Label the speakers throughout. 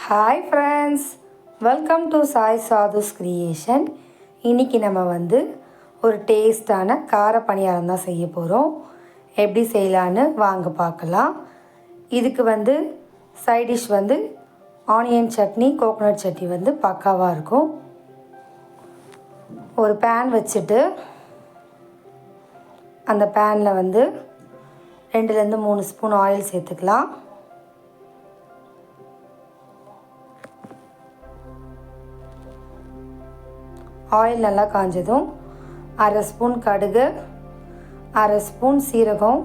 Speaker 1: Hi friends, welcome to Sai sadhus creation. இன்றைக்கி நம்ம ஒரு டேஸ்டான கார பணியாரம் தான் செய்ய போகிறோம். எப்படி செய்யலான்னு வாங்க பார்க்கலாம். இதுக்கு side dish onion chutney, coconut chutney பக்காவாக இருக்கும். ஒரு பேன் வச்சுட்டு அந்த பேனில் 2லேருந்து 3 ஸ்பூன் ஆயில் சேர்த்துக்கலாம். ஆயில் நல்லா காஞ்சதும் 1/2 ஸ்பூன் கடுகு, 1/2 ஸ்பூன் சீரகம்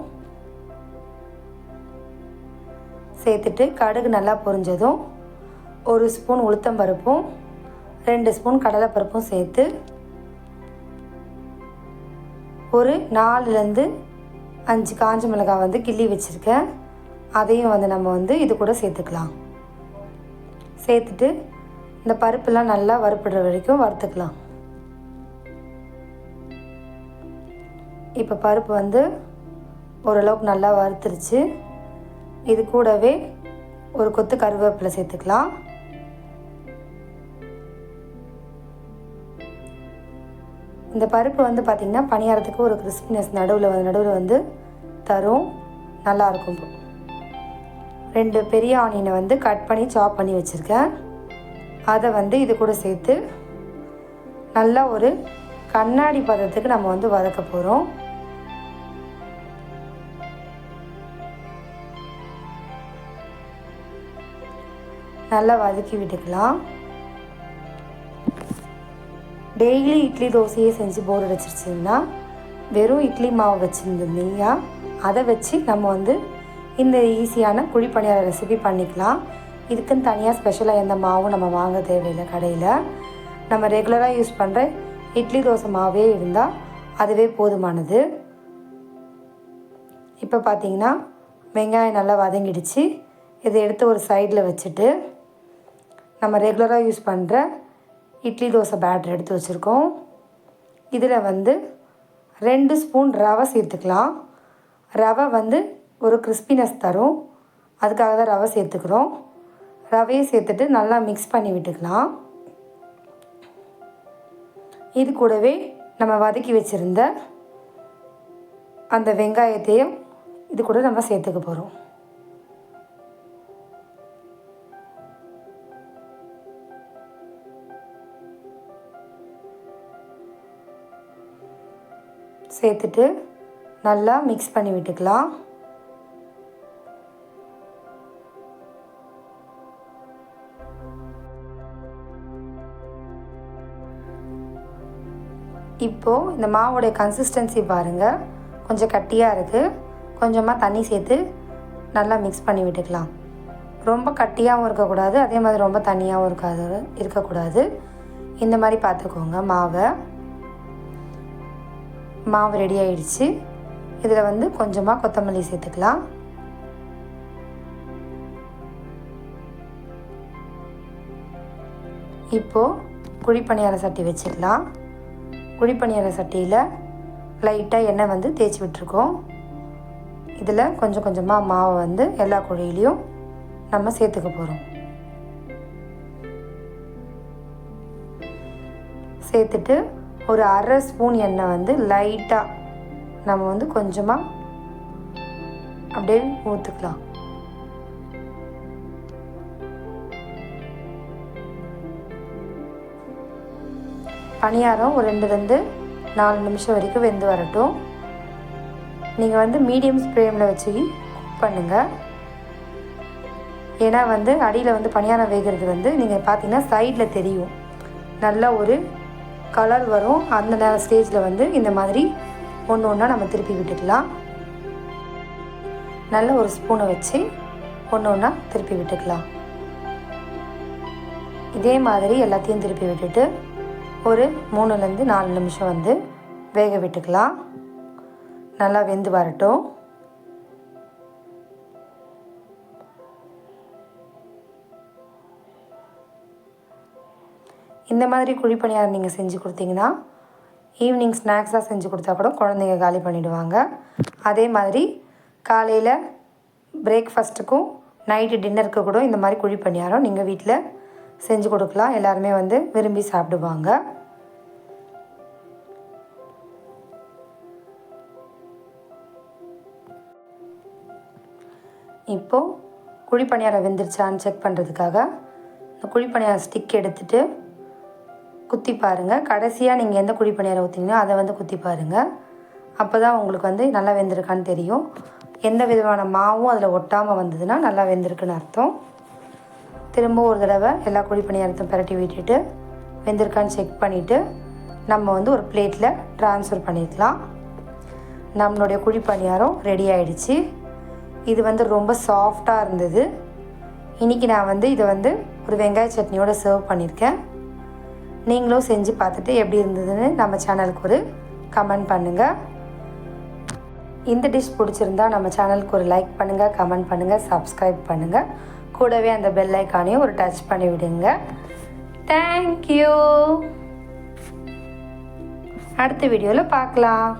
Speaker 1: சேர்த்துட்டு கடுகு நல்லா பொரிஞ்சதும் 1 ஸ்பூன் உளுத்தம்பருப்பும் 2 ஸ்பூன் கடலைப்பருப்பும் சேர்த்து ஒரு 4லேருந்து 5 காஞ்ச மிளகாய் கிள்ளி வச்சுருக்கேன். அதையும் நம்ம இது கூட சேர்த்துக்கலாம். சேர்த்துட்டு இந்த பருப்புலாம் நல்லா வறுப்படுற வரைக்கும் வறுத்துக்கலாம். இப்போ பருப்பு ஓரளவுக்கு நல்லா வறுத்துருச்சு. இது கூடவே ஒரு கொத்து கருவேப்பிலை சேர்த்துக்கலாம். இந்த பருப்பு பார்த்திங்கன்னா பணியாரத்துக்கு ஒரு கிறிஸ்பினஸ் நடுவில் தரும், நல்லாயிருக்கும். 2 பெரிய ஆனியனை கட் பண்ணி சாப் பண்ணி வச்சுருக்கேன். அதை இது கூட சேர்த்து நல்லா ஒரு கண்ணாடி பதத்துக்கு நம்ம வதக்க போகிறோம். நல்லா வதக்கி விட்டுக்கலாம். டெய்லி இட்லி தோசையே செஞ்சு போர் அடிச்சிருச்சுன்னா வெறும் இட்லி மாவு வச்சுருந்தீங்க அதை வச்சு நம்ம இந்த ஈஸியான குழி பணியார ரெசிபி பண்ணிக்கலாம். இதுக்குன்னு தனியாக ஸ்பெஷலாக எந்த மாவும் நம்ம வாங்க தேவையில்லை. கடையில் நம்ம ரெகுலராக யூஸ் பண்ணுற இட்லி தோசை மாவே இருந்தால் அதுவே போதுமானது. இப்போ பார்த்திங்கன்னா வெங்காயம் நல்லா வதங்கிடுச்சு. இதை எடுத்து ஒரு சைடில் வச்சுட்டு நம்ம ரெகுலராக யூஸ் பண்ணுற இட்லி தோசை பேட்டர் எடுத்து வச்சுருக்கோம். இதில் 2 ஸ்பூன் ரவை சேர்த்துக்கலாம். ரவை ஒரு கிறிஸ்பினஸ் தரும், அதுக்காக தான் ரவை சேர்த்துக்கிறோம். ரவையை சேர்த்துட்டு நல்லா மிக்ஸ் பண்ணி விட்டுக்கலாம். இது கூடவே நம்ம வதக்கி வச்சுருந்த அந்த வெங்காயத்தையும் இது கூட நம்ம சேர்த்துக்க போகிறோம். சேர்த்துட்டு நல்லா மிக்ஸ் பண்ணி விட்டுக்கலாம். இப்போது இந்த மாவோடைய கன்சிஸ்டன்சி பாருங்கள், கொஞ்சம் கட்டியாக இருக்குது. கொஞ்சமாக தண்ணி சேர்த்து நல்லா மிக்ஸ் பண்ணி விட்டுக்கலாம். ரொம்ப கட்டியாகவும் இருக்கக்கூடாது, அதே மாதிரி ரொம்ப தண்ணியாகவும் இருக்கக்கூடாது. இந்த மாதிரி பார்த்துக்கோங்க. மாவு ரெடி ஆகிடுச்சு. இதில் கொஞ்சமாக கொத்தமல்லி சேர்த்துக்கலாம். இப்போது குழிப்பணியார சட்டி வச்சுக்கலாம். குழிப்பணியார சட்டியில் லைட்டாக எண்ணெய் தேய்ச்சி விட்டுருக்கோம். இதில் கொஞ்சம் கொஞ்சமாக மாவை எல்லா குழியிலையும் நம்ம சேர்த்துக்க போகிறோம். சேர்த்துட்டு ஒரு 1/2 ஸ்பூன் எண்ணெய் லைட்டாக நம்ம கொஞ்சமாக அப்படியே ஊற்றுக்கலாம். பணியாரம் ஒரு 2லேருந்து 4 நிமிஷம் வரைக்கும் வெந்து வரட்டும். நீங்கள் மீடியம் ஃப்ளேமில் வச்சு குக் பண்ணுங்கள். ஏன்னா அடியில் பணியாரம் வேகிறது நீங்கள் பார்த்தீங்கன்னா சைடில் தெரியும், நல்ல ஒரு கலர் வரும். அந்த ஸ்டேஜில் இந்த மாதிரி ஒன்று ஒன்றா நம்ம திருப்பி விட்டுக்கலாம். நல்ல ஒரு ஸ்பூனை வச்சு ஒன்று ஒன்றா திருப்பி விட்டுக்கலாம். இதே மாதிரி எல்லாத்தையும் திருப்பி விட்டுட்டு ஒரு 3லேருந்து 4 நிமிஷம் வேக விட்டுக்கலாம். நல்லா வெந்து வரட்டும். இந்த மாதிரி குழிப்பணியாரம் நீங்கள் செஞ்சு கொடுத்தீங்கன்னா ஈவினிங் ஸ்நாக்ஸாக செஞ்சு கொடுத்தா கூட குழந்தைங்க காலி பண்ணிவிடுவாங்க. அதே மாதிரி காலையில் பிரேக்ஃபாஸ்ட்டுக்கும் நைட்டு டின்னருக்கு கூட இந்த மாதிரி குழி பணியாரம் நீங்கள் வீட்டில் செஞ்சு கொடுக்கலாம். எல்லாருமே வந்து விரும்பி சாப்பிடுவாங்க. இப்போது குழி பணியாரம் வெந்துருச்சான்னு செக் பண்ணுறதுக்காக இந்த குழி பணியாரம் ஸ்டிக் எடுத்துகிட்டு குத்தி பாருங்கள். கடைசியாக நீங்கள் எந்த குழி பணியாரம் ஊற்றினீங்களோ அதை வந்து குத்தி பாருங்கள். அப்போ தான் உங்களுக்கு வந்து நல்லா வெந்திருக்கான்னு தெரியும். எந்த விதமான மாவும் அதில் ஒட்டாமல் வந்ததுன்னா நல்லா வெந்திருக்குன்னு அர்த்தம். திரும்ப ஒரு தடவை எல்லா குழி பணியாரத்தையும் பரட்டி விட்டுட்டு வெந்திருக்கான்னு செக் பண்ணிவிட்டு நம்ம வந்து ஒரு பிளேட்டில் ட்ரான்ஸ்ஃபர் பண்ணிக்கலாம். நம்மளுடைய குழி பணியாரம் ரெடி ஆகிடுச்சு. இது வந்து ரொம்ப சாஃப்டாக இருந்தது. இன்றைக்கி நான் வந்து இதை வந்து ஒரு வெங்காய சட்னியோடு சர்வ் பண்ணியிருக்கேன். நீங்களும் செஞ்சு பார்த்துட்டு எப்படி இருந்ததுன்னு நம்ம சேனலுக்கு ஒரு கமெண்ட் பண்ணுங்கள். இந்த டிஷ் பிடிச்சிருந்தா நம்ம சேனலுக்கு ஒரு லைக் பண்ணுங்கள், கமெண்ட் பண்ணுங்கள், சப்ஸ்கிரைப் பண்ணுங்கள். கூடவே அந்த பெல் ஐக்கானையும் ஒரு டச் பண்ணி விடுங்க. தேங்க்யூ. அடுத்த வீடியோவில் பார்க்கலாம்.